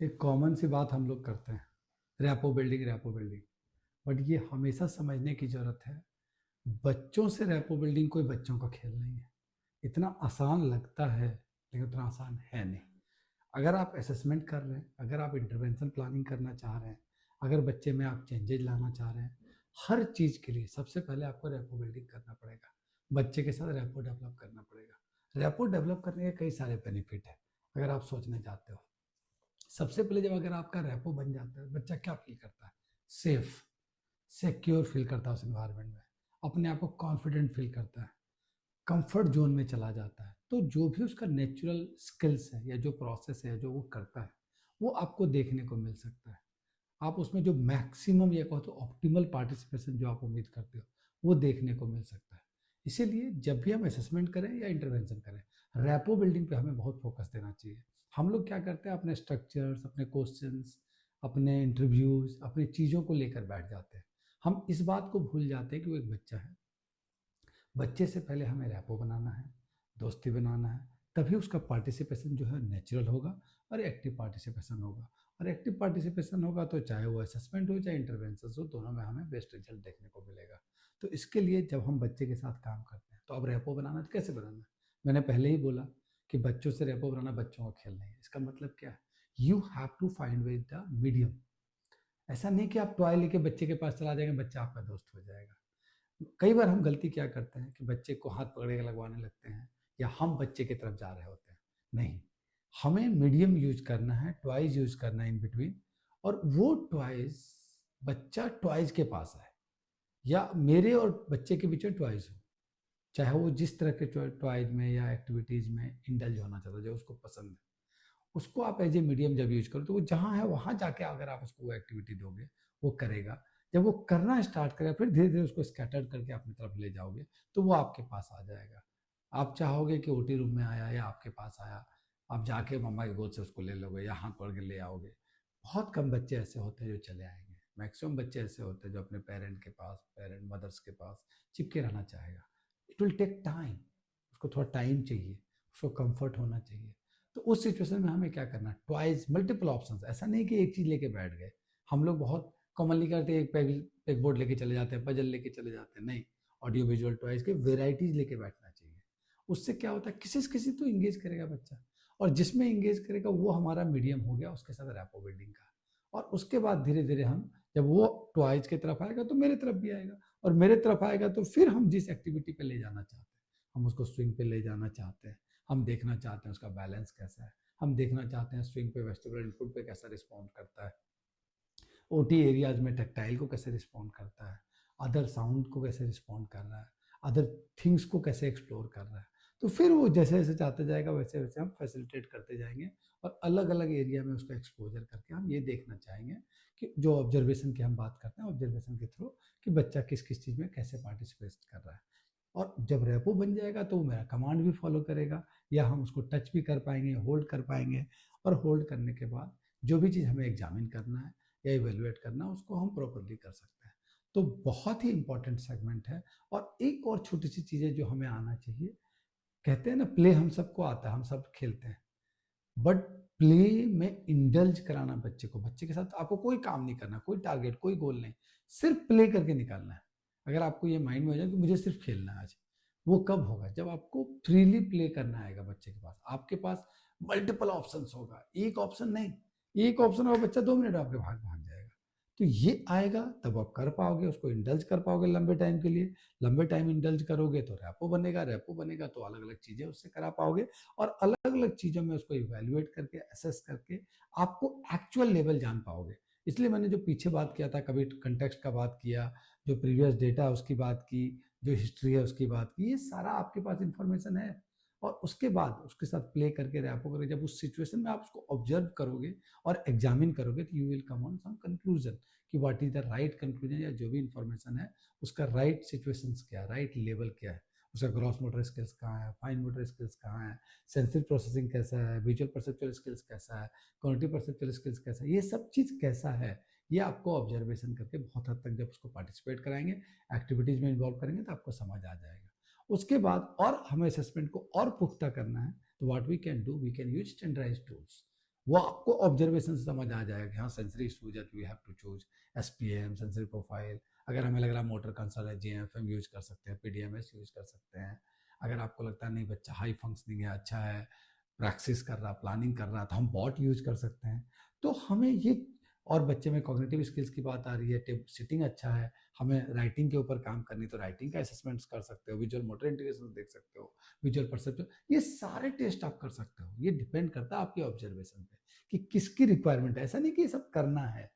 एक कॉमन सी बात हम लोग करते हैं, रैपो बिल्डिंग। बट ये हमेशा समझने की ज़रूरत है, बच्चों से रैपो बिल्डिंग कोई बच्चों का खेल नहीं है। इतना आसान लगता है लेकिन उतना आसान है नहीं। अगर आप असेसमेंट कर रहे हैं, अगर आप इंटरवेंशन प्लानिंग करना चाह रहे हैं, अगर बच्चे में आप चेंजेज लाना चाह रहे हैं, हर चीज़ के लिए सबसे पहले आपको रैपो बिल्डिंग करना पड़ेगा। बच्चे के साथ रैपो डेवलप करना पड़ेगा। रैपो डेवलप करने के कई सारे बेनिफिट हैं अगर आप सोचने जाते हो। सबसे पहले जब अगर आपका रैपो बन जाता है, बच्चा क्या फील करता है? सेफ, सिक्योर फील करता है उस एनवायरनमेंट में, अपने आप को कॉन्फिडेंट फील करता है, कंफर्ट जोन में चला जाता है। तो जो भी उसका नेचुरल स्किल्स है या जो प्रोसेस है जो वो करता है, वो आपको देखने को मिल सकता है। आप उसमें जो मैक्सिमम या कहो तो ऑप्टिमल पार्टिसिपेशन जो आप उम्मीद करते हो, वो देखने को मिल सकता है। इसीलिए जब भी हम असेसमेंट करें या इंटरवेंशन करें, रैपो बिल्डिंग पे हमें बहुत फोकस देना चाहिए। हम लोग क्या करते हैं, अपने स्ट्रक्चर्स, अपने क्वेश्चंस, अपने इंटरव्यूज, अपनी चीज़ों को लेकर बैठ जाते हैं। हम इस बात को भूल जाते हैं कि वो एक बच्चा है। बच्चे से पहले हमें रैपो बनाना है, दोस्ती बनाना है, तभी उसका पार्टिसिपेशन जो है नेचुरल होगा और एक्टिव पार्टिसिपेशन होगा। और एक्टिव पार्टिसिपेशन होगा तो चाहे वो असेसमेंट हो चाहे इंटरवेंशन हो, दोनों में हमें बेस्ट रिजल्ट देखने को मिलेगा। तो इसके लिए जब हम बच्चे के साथ काम करते हैं तो अब रैपो बनाना तो कैसे बनाना है? मैंने पहले ही बोला कि बच्चों से रैपो बनाना बच्चों का खेल नहीं है। इसका मतलब क्या है? You have to find with the medium. ऐसा नहीं कि आप टॉय लेके बच्चे के पास चला जाएंगे, बच्चा आपका दोस्त हो जाएगा। कई बार हम गलती क्या करते हैं कि बच्चे को हाथ पकड़ के लगवाने लगते हैं या हम बच्चे की तरफ जा रहे होते हैं। नहीं, हमें मीडियम यूज करना है, टॉयज यूज करना है इन बिटवीन। और वो टॉयज, बच्चा टॉयज के पास आए या मेरे और बच्चे के बीच में टॉयज हो, चाहे वो जिस तरह के टॉयज में या एक्टिविटीज में इंडल्ज होना चाहता है, जो उसको पसंद है, उसको आप एज ए मीडियम जब यूज करो तो वो जहाँ है वहाँ जाके अगर आप उसको वो एक्टिविटी दोगे, वो करेगा। जब वो करना स्टार्ट करेगा, फिर धीरे धीरे उसको स्कैटर करके अपनी तरफ ले जाओगे तो वो आपके पास आ जाएगा। आप चाहोगे कि ओटी रूम में आया या आपके पास आया, आप जाके मम्मा की गोद से उसको ले लोगे या हाथ पकड़ के ले आओगे। बहुत कम बच्चे ऐसे होते हैं जो चले आएंगे। मैक्सिमम बच्चे ऐसे होते हैं जो अपने पेरेंट के पास, पेरेंट मदर्स के पास चिपके रहना चाहेगा। इट विल टेक टाइम, उसको थोड़ा टाइम चाहिए, उसको कंफर्ट होना चाहिए। तो उस सिचुएशन में हमें क्या करना है? ट्वाइस मल्टीपल ऑप्शंस, ऐसा नहीं कि एक चीज लेके बैठ गए। हम लोग बहुत कॉमनली करते हैं, एक पेग बोर्ड लेके चले जाते हैं, पजल लेके चले जाते हैं। नहीं, ऑडियो विजुअल टॉयज के वेराइटीज लेके बैठना चाहिए। उससे क्या होता है, किसी से किसी तो इंगेज करेगा बच्चा, और जिसमें इंगेज करेगा वो हमारा मीडियम हो गया उसके साथ रैपो बिल्डिंग का। और उसके बाद धीरे धीरे हम, जब वो टॉयज की तरफ आएगा तो मेरे तरफ भी आएगा, और मेरे तरफ आएगा तो फिर हम जिस एक्टिविटी पे ले जाना चाहते हैं, हम उसको स्विंग पे ले जाना चाहते हैं, हम देखना चाहते हैं उसका बैलेंस कैसा है, हम देखना चाहते हैं स्विंग पे वेस्टिबुलर इनपुट पे कैसा रिस्पॉन्ड करता है, ओटी एरियाज में टैक्टाइल को कैसे रिस्पॉन्ड करता है, अदर साउंड को कैसे रिस्पॉन्ड कर रहा है, अदर थिंग्स को कैसे एक्सप्लोर कर रहा है। तो फिर वो जैसे जैसे चाहते जाएगा वैसे वैसे हम फैसिलिटेट करते जाएंगे, और अलग अलग एरिया में उसको एक्सपोजर करके हम ये देखना चाहेंगे कि जो ऑब्जर्वेशन की हम बात करते हैं, ऑब्जर्वेशन के थ्रू कि बच्चा किस किस चीज़ में कैसे पार्टिसिपेट कर रहा है। और जब रेपो बन जाएगा तो वो मेरा कमांड भी फॉलो करेगा, या हम उसको टच भी कर पाएंगे, होल्ड कर पाएंगे। और होल्ड करने के बाद जो भी चीज़ हमें एग्जामिन करना है या इवेलुएट करना है, उसको हम प्रॉपरली कर सकते हैं। तो बहुत ही इंपॉर्टेंट सेगमेंट है। और एक और छोटी सी चीज़ें जो हमें आना चाहिए, कहते हैं ना प्ले हम सबको आता है, हम सब खेलते हैं, बट प्ले में इंडल्ज कराना बच्चे को, बच्चे के साथ आपको कोई काम नहीं करना, कोई टारगेट, कोई गोल नहीं, सिर्फ प्ले करके निकालना है। अगर आपको ये माइंड में हो जाए कि मुझे सिर्फ खेलना है आज, वो कब होगा? जब आपको फ्रीली प्ले करना आएगा बच्चे के पास, आपके पास मल्टीपल ऑप्शंस होगा, एक ऑप्शन नहीं। एक ऑप्शन होगा, बच्चा 2 मिनट आपके भाग भाग जाएगा। तो ये आएगा तब आप कर पाओगे, उसको इंडल्ज कर पाओगे लंबे टाइम के लिए। लंबे टाइम इंडल्ज करोगे तो रैपो बनेगा, रैपो बनेगा तो अलग अलग चीजें उससे करा पाओगे, और अलग अलग चीज़ों में उसको इवेल्युएट करके, असेस करके आपको एक्चुअल लेवल जान पाओगे। इसलिए मैंने जो पीछे बात किया था, कभी कंटेक्स्ट का बात किया, जो प्रीवियस डेटा उसकी बात की, जो हिस्ट्री है उसकी बात की, ये सारा आपके पास इंफॉर्मेशन है। और उसके बाद उसके साथ प्ले करके, रैपो करके, जब उस सिचुएशन में आप उसको ऑब्जर्व करोगे और एग्जामिन करोगे, तो you will come on some conclusion कि what is the right conclusion, या जो भी इंफॉर्मेशन है उसका राइट सिचुएशन क्या है, राइट लेवल क्या है, उसका ग्रॉस मोटर स्किल्स कहाँ है, फाइन मोटर स्किल्स कहाँ है, सेंसिटिव प्रोसेसिंग कैसा है, विजुअल परसेप्चुअल स्किल्स कैसा है, कॉग्निटिव परसेप्चुअल स्किल्स कैसा है, ये सब चीज़ कैसा है, ये आपको ऑब्जर्वेशन करके बहुत हद तक जब उसको पार्टिसिपेट कराएंगे, एक्टिविटीज़ में इन्वॉल्व करेंगे, तो आपको समझ आ जाएगा। उसके बाद और हमें असेसमेंट को और पुख्ता करना है, तो what we can do, we can use standardize tools. वो आपको ऑब्जर्वेशन से समझ आ जाएगा कि हाँ सेंसरी सूजत we have to choose SPM sensory profile. अगर हमें लग रहा है मोटर कंसर्न है, जीएमएफएम यूज कर सकते हैं, पीडीएमएस यूज कर सकते हैं। अगर आपको लगता है नहीं बच्चा हाई फंक्शनिंग है, अच्छा है, प्रैक्टिस कर रहा, प्लानिंग कर रहा, तो हम बॉट यूज कर सकते हैं। तो हमें ये, और बच्चे में कॉग्निटिव स्किल्स की बात आ रही है, सिटिंग अच्छा है, हमें राइटिंग के ऊपर काम करनी, तो राइटिंग का असेसमेंट्स कर सकते हो, विजुअल मोटर इंटीग्रेशन देख सकते हो, विजुअल परसेप्शन, ये सारे टेस्ट आप कर सकते हो। ये डिपेंड करता है आपके ऑब्जर्वेशन पे कि किसकी रिक्वायरमेंट है। ऐसा नहीं कि ये सब करना है,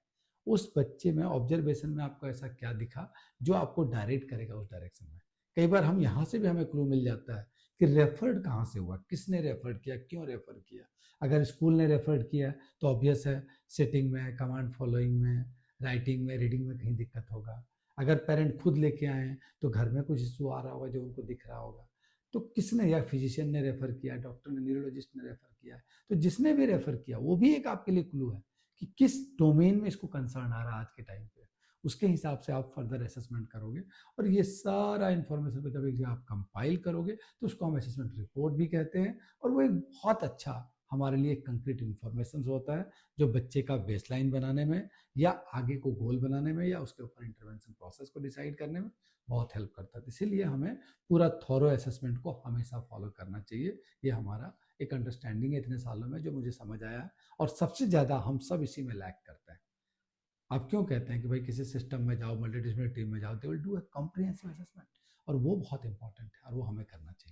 उस बच्चे में ऑब्जर्वेशन में आपको ऐसा क्या दिखा जो आपको डायरेक्ट करेगा उस डायरेक्शन में। कई बार हम यहाँ से भी हमें क्लू मिल जाता है कि रेफर्ड कहाँ से हुआ, किसने रेफर्ड किया, क्यों रेफर किया। अगर स्कूल ने रेफर्ड किया तो ऑब्वियस है सेटिंग में, कमांड फॉलोइंग में, राइटिंग में, रीडिंग में कहीं दिक्कत होगा। अगर पेरेंट खुद लेके आए तो घर में कुछ इशू आ रहा होगा जो उनको दिख रहा होगा। तो किसने, या फिजिशियन ने रेफर किया, डॉक्टर ने, न्यूरोलॉजिस्ट ने रेफर किया, तो जिसने भी रेफर किया वो भी एक आपके लिए क्लू है कि किस डोमेन में इसको कंसर्न आ रहा है आज के टाइम पे। उसके हिसाब से आप फर्दर असेसमेंट करोगे, और ये सारा इन्फॉर्मेशन को जब एक जगह आप कंपाइल करोगे तो उसको हम असेसमेंट रिपोर्ट भी कहते हैं। और वो एक बहुत अच्छा हमारे लिए कंक्रीट इन्फॉर्मेशन होता है जो बच्चे का बेसलाइन बनाने में, या आगे को गोल बनाने में, या उसके ऊपर इंटरवेंशन प्रोसेस को डिसाइड करने में बहुत हेल्प करता है। इसीलिए हमें पूरा थॉरो असेसमेंट को हमेशा फॉलो करना चाहिए। ये हमारा एक अंडरस्टैंडिंग है इतने सालों में जो मुझे समझ आया है, और सबसे ज़्यादा हम सब इसी में लैक करते हैं। आप क्यों कहते हैं कि भाई किसी सिस्टम में जाओ, मल्टीडिसिप्लिनरी टीम में जाओ, they will do a comprehensive assessment, और वो बहुत इंपॉर्टेंट है और वो हमें करना चाहिए।